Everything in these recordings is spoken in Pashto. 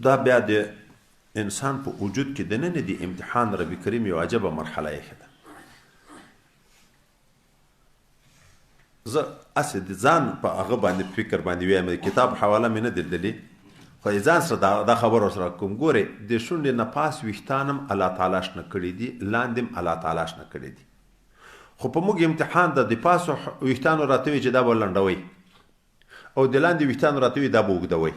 دا بیا د انسان په وجود کې دننه د امتحان رب کریم یو عجبه مرحله یې ده. زه اسې د ځان په هغه باندې فکر باندې وایم د کتاب حواله مې نه درللې خو ځان سره دا خبر سره کوم ګورې د شونډې نه پاس ویښتان هم الله تعالی شنه کړي دي لاندې هم الله تعالی شنه کړي دي خو په موږ امتحان د پاسو ویښتانو راته وي چې دا به لنډوي او د لاندې ویښتانو راته وي دا به اوږدوي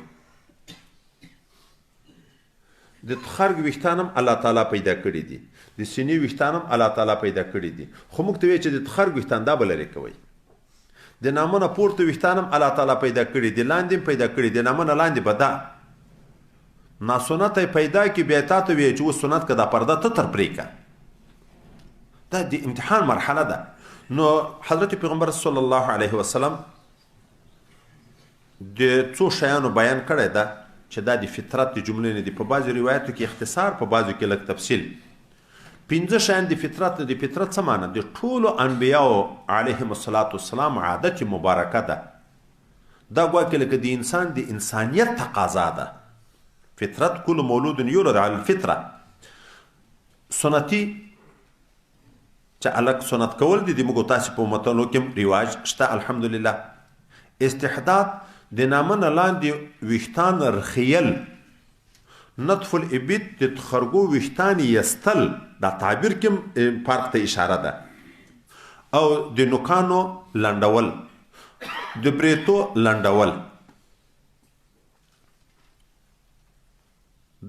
د خرګ ویښتان هم الله تعالی پیدا کړي دي د سینې ویښتان هم الله تعالی پیدا کړي دي خو موږ ته وایي چې د خرګ ویښتان دا به لرې کوئ د نامه نه پورته ویښتان هم الله تعالی پیدا کړي دي لاندې هم پیدا کړي د نامه نه لاندې به دا ناسنت پیدا کړي بیا تا ته وایي چې اوس سنت که دا پرده ته تر پرې کړه دا د امتحان مرحله ده. نو حضرت پیغمبر صلی الله علیه وسلم د څو شیانو بیان کړی ده چې دا د فطرت د جملې نه دي په بعضې روایاتو کې اختصار په بعضو کې لږ تفصیل 5 شیان د فطرت څه معنی د ټولو انبیاو علیهم السلام عادت مبارکه ده دا ګواکې لکه د انسان د انسانیت تقاضا ده فطرت کل مولود یولد علی الفطره سنتي چې الک سنت کول دي د موږ تاسو په امتونو کې رواج شته الحمدلله استحداد د نامه نه لاندې ویښتان رخیل نطف الابد د خرګو ویښتان یستل دا تعبیر کې فرق ته اشاره ده او د نوکانو لنډول د بریتو لنډول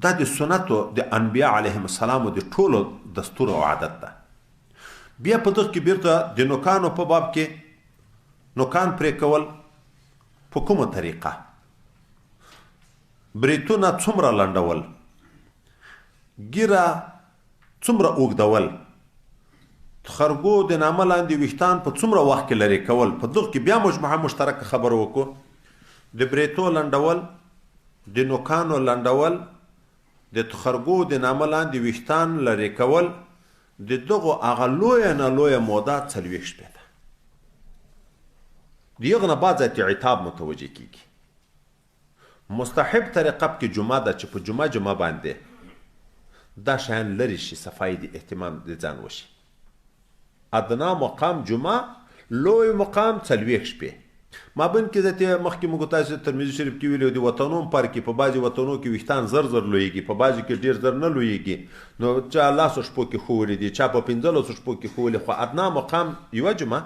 دا د سنتو د انبیاء علیهم السلام د ټولو دستور او عادت ده. بیا په دغه کې بیرته د نوکانو په باب کې نوکان پرې کول په کومه طریقه بریتونه څومره لنډول ګیره څومره اوږدول خرګو د نامه لاندې ویښتان په څومره وخت کې لرې کول په دغه کې بیا مجموعه مشترکه خبره وکړو د بریتو لنډول د نوکانو لنډول د خرګو د نامه لاندې ویښتان لرې کول د دغو هغه لویه نه لویه موده 40 شپې ده د یغه نه بعد ذات عتاب متوجه کیږي مستحب طریقه کې جمعه ده چې په جمعه باندې دا شیان لري شي صفای د اهتمام د ځان وشي ادنا مقام جمعه لوی مقام 40 شپې مابین کې ذات مخکې موږ تاسو ترمذی شریف کې ویلو د وطنونو پر کې په بعضي وطنونو کې ویښتان زر لویږي په بعضي کې ډیر زر نه لویږي نو چا لاس شپو کې خولې دي چا په 15 شپو کې خولې خو ادنا مقام یو جمعه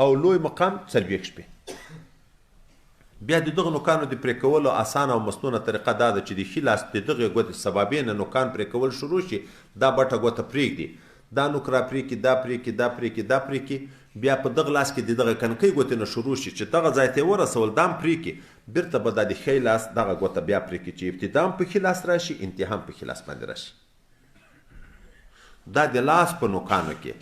او لوی مقام 40 شپې بیا د دغه نوکانو د پرې کولو اسانه او مسنونه طریقه دا ده چې د ښي لاس د دغې ګوتې سبابې نه نوکان پرې کول شروع شي دا بټه ګوته پرېږدي دا نوک را پرېږدي دا پرېږدي دا پرېږدي دا پرېږدي بیا په دغه لاس کې د دغه کنکۍ ګوتې نه شروع شي چې دغه ځای ته یې ورسول دا هم پرېږدي بیرته به دا د ښی لاس دغه ګوته بیا پرېږدي چې ابتدا هم په ښي لاس راشي انتها هم په ښي لاس باندې راشي دا د لاس په نوکانو کې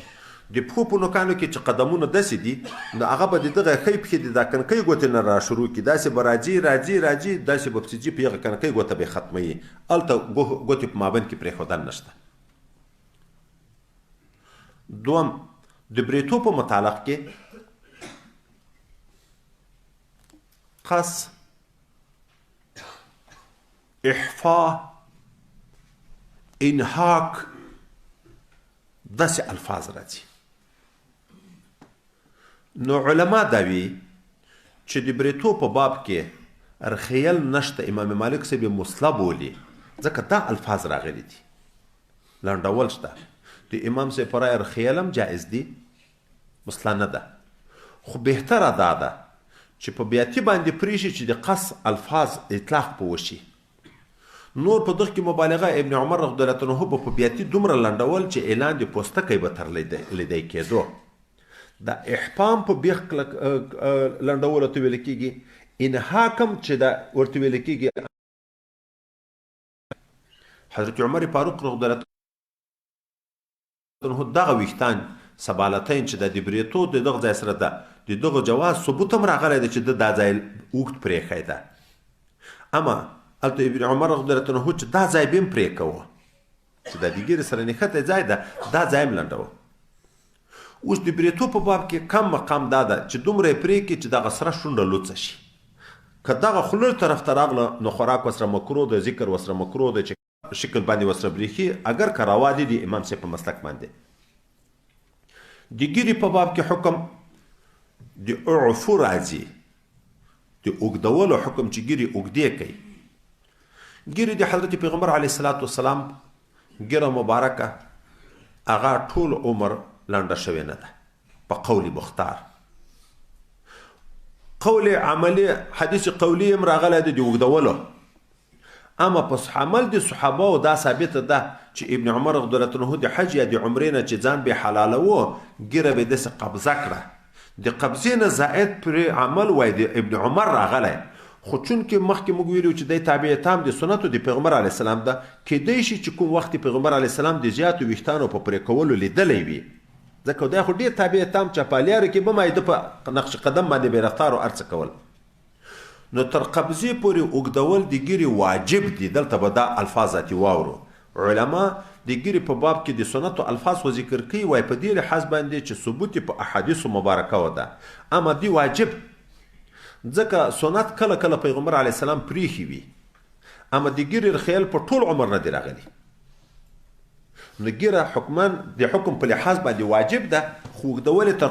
د پښو په نوکانو کې چې قدمونه داسې دي نو هغه به د دغه ښۍ پښې د دا کنکۍ ګوتې نه را شروع کړي داسې به راځي داسې به پسې ځي په هغه کنکۍ ګوته به یې ختموي هلته ګوتې په مابین کې پرېښودل نشته. دوم د بریتو په متعلق کې قص احفا انحاک داسې الفاظ راځي نو علما دا وی چې د بریتو په باب کې رخیل نشته امام مالک صاحب مسله بولي ځکه دا الفاظ راغلي دي لنډول شته د امام صاحب پر رخیل هم جائز دي مسله نه ده خو بهتره دا ده چې په بیاتي باندې پریشي چې د قص الفاظ اطلاق په وشي نور په دغه کې مبالغه ابن عمر رضی الله عنه په بیاتي دومره لنډول چې اعلان د پوستکۍ به تر لیدای کېدو دا احپام په بیخ لنډول ته ویل کېږي انحاکم چې دا ورته ویل کېږي حضرت عمر فاروق رضی الله عنه دغه ویښتان سبالتین چې د بریتو د دغه ځای سره ده د دغه جواز ثبوت هم راغلی دی چې دا ځای اوږد پرېښی ده اما هلته ابن عمر رضی الله عنه چې دا ځای به هم پرې کوه چې دا د ګیرې سره نښتی ځای ده دا ځای هم لنډوه اوس د بریتو په باب کې کم مقام دا ده چې دومره یې پرې کړي چې دغه سره شونډه لوڅه شي که دغه خوله طرف ته راغله نو خوراک ورسره مکروه ده، ذکر ورسره مکروه ده، چې شکل باندې ورسره بریښي، اگر که روا دي د امام صاحب په مسلک باندې. د ګیرې په باب کې حکم د اعفو راځي، د اوږدولو حکم چې ګیرې اوږدې کوي. ګیرې د حضرت پیغمبر علیه الصلاة والسلام ګیره مبارکه هغه ټول عمر لنډه شوې نه ده په قول مختار. قول عملی حدیث قولی هم راغلی ده د اوږدولو، اما پس عمل د صحابه دا ثابته ده چې ابن عمر رضی الله عنه د حج یا د عمرې نه چې ځان به حلالوه ګیره به داسې قبضه کړه، د قبضې نه زائد پرې عمل وای د ابن عمر راغلی. خو چونکې مخکې موږ ویلو چې دی تابع تام د سنتو د پیغمبر علیه السلام ده، کیدای شي چې کوم وخت پیغمبر علیه السلام د زیاتو ویښتانو په پرې کولو لیدلی وي، ځکه دی خو ډېر تابع تام چاپالیاره کې به ما د په نقش قدم باندې به رفتار او هر څه کول. نو تر قبضې پورې اوږدول د ګیرې واجب دي. دلته به دا الفاظ ذاتي واورو. علما د ګیرې په باب کې د سنتو الفاظ و ذکر کوي، وایي په دې لحاظ باندې چې ثبوت په احادیثو مبارکه و ده، اما دی واجب، ځکه سنت کله کله پیغمبر علیه السلام پریښي وي، اما د ګیرې رخیل په ټول عمر نه دی راغلی. نو ګیره حکمان د حکم په لحاظ باندې واجب ده، خو اوږدول تر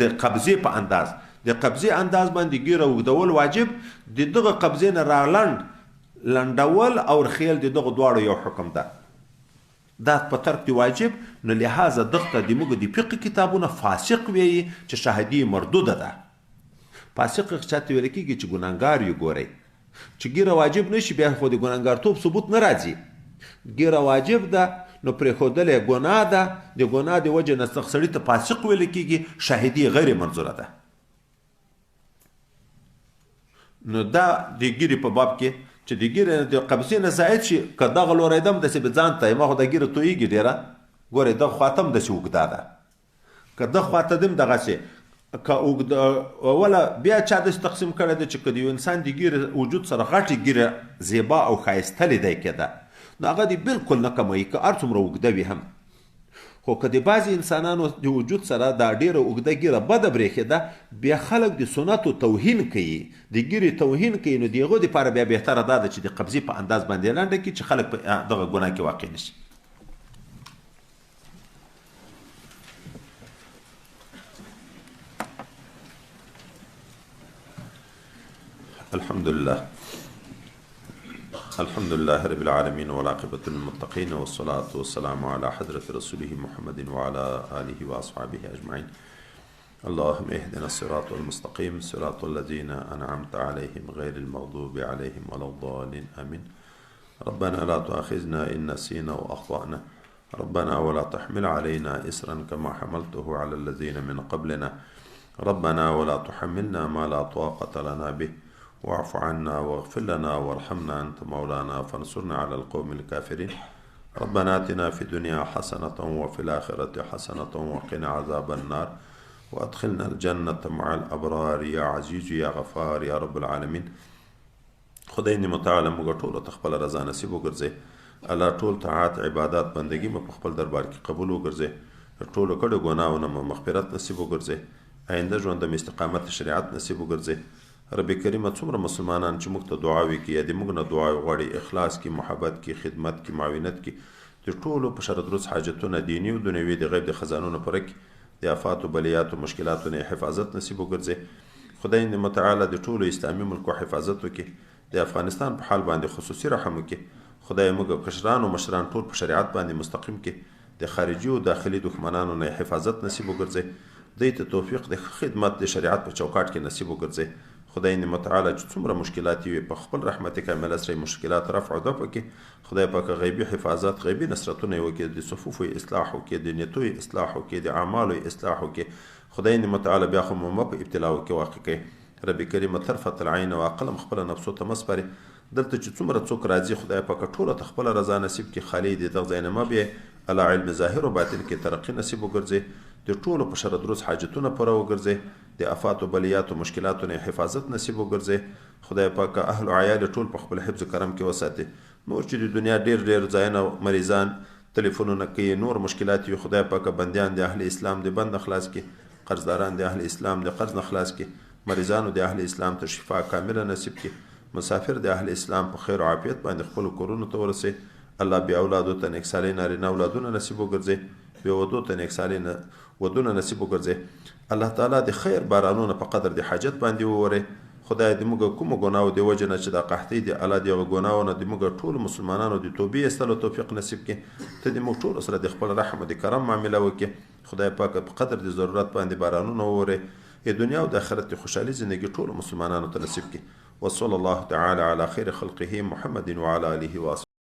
د قبضې په انداز، د قبضې انداز باندې ګیره اوږدول واجب، د دغه قبضې نه لنډول او رخیل د دغه دواړو یو حکم ده. دا په ترک دی واجب. نو لحاظه دغه د موږ د فقه کتابونه فاسق ویي چې شاهدي مردوده ده. فاسق چاته ویل کېږي چې ګناهګار یې ګورئ، چې ګیره واجب نشي بیا خو د ګناهګارتوب ثبوت نه راځي. ګیره واجب ده نو پرېښودل یې ګناه ده، د ګناه د وجې نه سړي ته فاسق ویل کېږي، شاهدي غیر منظوره ده. نو دا د ګیرې په باب کې چې د ګیرې د قبضې نه زائد شي، که دغه لورېدم داسې به ځان ته ما خو دا ګیره تویېږي ډېره، ګورئ دغه خواته هم داسې اوږده ده، که دغه خواته دم دغسې که اوږده اوله بیا چا داسې تقسیم کړی ده چې که د یو انسان د ګیرې وجود سره غټې ګیره زیبا او ښایسته لیدی کېده، نو هغه دې بالکل نه کموي که هر څومره اوږده وي هم. خو که د بعضې انسانانو د وجود سره دا ډېره اوږده ګیره بده برېښېده، بیا خلک د سنتو توهین کوي، د ګیرې توهین کوي، نو د هغو دپاره بیا بهتره دا ده چې د قبضې په انداز باندې لنډه کړي چې خلک په دغه ګناه کې واقع نه شي. الحمد لله رب العالمين والعاقبة للمتقين والصلاة والسلام على حضرة رسوله محمد وعلى آله وأصحابه أجمعين. اللهم اهدنا الصراط المستقيم صراط الذين أنعمت عليهم غير المغضوب عليهم ولا الضالين آمين. ربنا لا تؤاخذنا إن نسينا وأخطأنا، ربنا ولا تحمل علينا إسرا كما حملته على الذين من قبلنا، ربنا ولا تحملنا ما لا طاقة لنا به، واعف عنا واغفر لنا وارحمنا أنت مولانا فانصرنا على القوم الكافرين. ربنا آتنا في الدنيا حسنة وفي الآخرة حسنة وقنا عذاب النار وأدخلنا الجنة مع الأبرار يا عزيز يا غفار يا رب العالمين. خدای دې متعال موږ ټولو ته خپله رضا نصیب وګرځي. الله ټول طاعات عبادات بندګي مو په خپل دربار کې قبول وګرځي، ټولو کړو ګناهونو مو مغفرت نصیب وګرځي، آینده ژوند د استقامت شریعت نصیب وګرځي. رب کریمه څومره مسلمانان چې موږ ته دعاوې کوي یا د موږ نه دعاوې غواړي، اخلاص کې، محبت کې، خدمت کې، معاونت کې، د ټولو په شر دروس حاجتونه دیني او دنیوي د غیب د خزانونو پوره کړي، د آفاتو بلیاتو مشکلاتو نه حفاظت نصیب وګرځي. خدای دې متعالی د ټولو اسلامي ملکو حفاظت وکړي، د افغانستان په حال باندې خصوصي رحم وکړي. خدای موږ کشران او مشران ټول په شریعت باندې مستقیم کړي، د خارجي او داخلي دښمنانو نه حفاظت نصیب وګرځي، دوی ته توفیق د خدمت د شریعت په چوکاټ کې نصیب وګرځي. خدای دې متعالی چې څومره مشکلات وي په خپل رحمت کامله سره مشکلات رفع او دفع کړي. خدای پاک غیبي حفاظت، غیبي نصرتونه وکړي، د صفوف اصلاح وکړي، د نیتوي اصلاح وکړي، د اعمالو اصلاح وکړي. خدای دې متعالی بیا خو مو په ابتلا کې واقع کړي. رب کریم طرفت العین او قلم خپل نفسو ته مسپري. دلته چې څومره څوک راځي خدای پاک ټول ته خپل رضا نصیب کړي، خالي دې دغه ځای نه ما به الله علم ظاهر او باطن کې ترقی نصیب وګرځي، د ټولو په شر دروس حاجتونه پوره وګرځي، د آفات او بلیات او مشکلاتو نه حفاظت نصیب وګرځي. خدای پاک اهل او عیال ټول په خپل حفظ کرم کې وساتي. نور چې د دنیا ډیر ځایونه مریضان ټلیفونونه کوي، نور مشکلات وي، خدای پاک بندیان د اهل اسلام د بند خلاص کړي، قرضداران د اهل اسلام د قرض نه خلاص کړي، مریضانو د اهل اسلام ته شفا کامله نصیب کړي. مسافر د اهل اسلام په خیر او عافیت باندې خپل کورونو ته ورسي. الله بیا اولادو ته نیک صالح نارینه اولادونه نصیب وګرځي، بیا ودو ته نیک صالح ودونه نصیب وګرځي. الله تعالی د خیر بارانونه په قدر د حاجت باندې ووري. خدای د موږ کومو ګناو د وجه نه چې دا قحطۍ د الله د هغه ګناو نه د موږ ټولو مسلمانانو د توبې ایستلو توفیق نصیب کړي. ته د موږ ټولو سره د خپل رحم او د کرم معامله وکړي. خدای پاک په قدر د ضرورت باندې بارانونه ووري. د دنیا او د آخرت د خوشحالي زندگی ټولو مسلمانانو ته نصیب کړي. وصلی الله تعالی علی خیر خلقه محمد وعلى آله وصحبه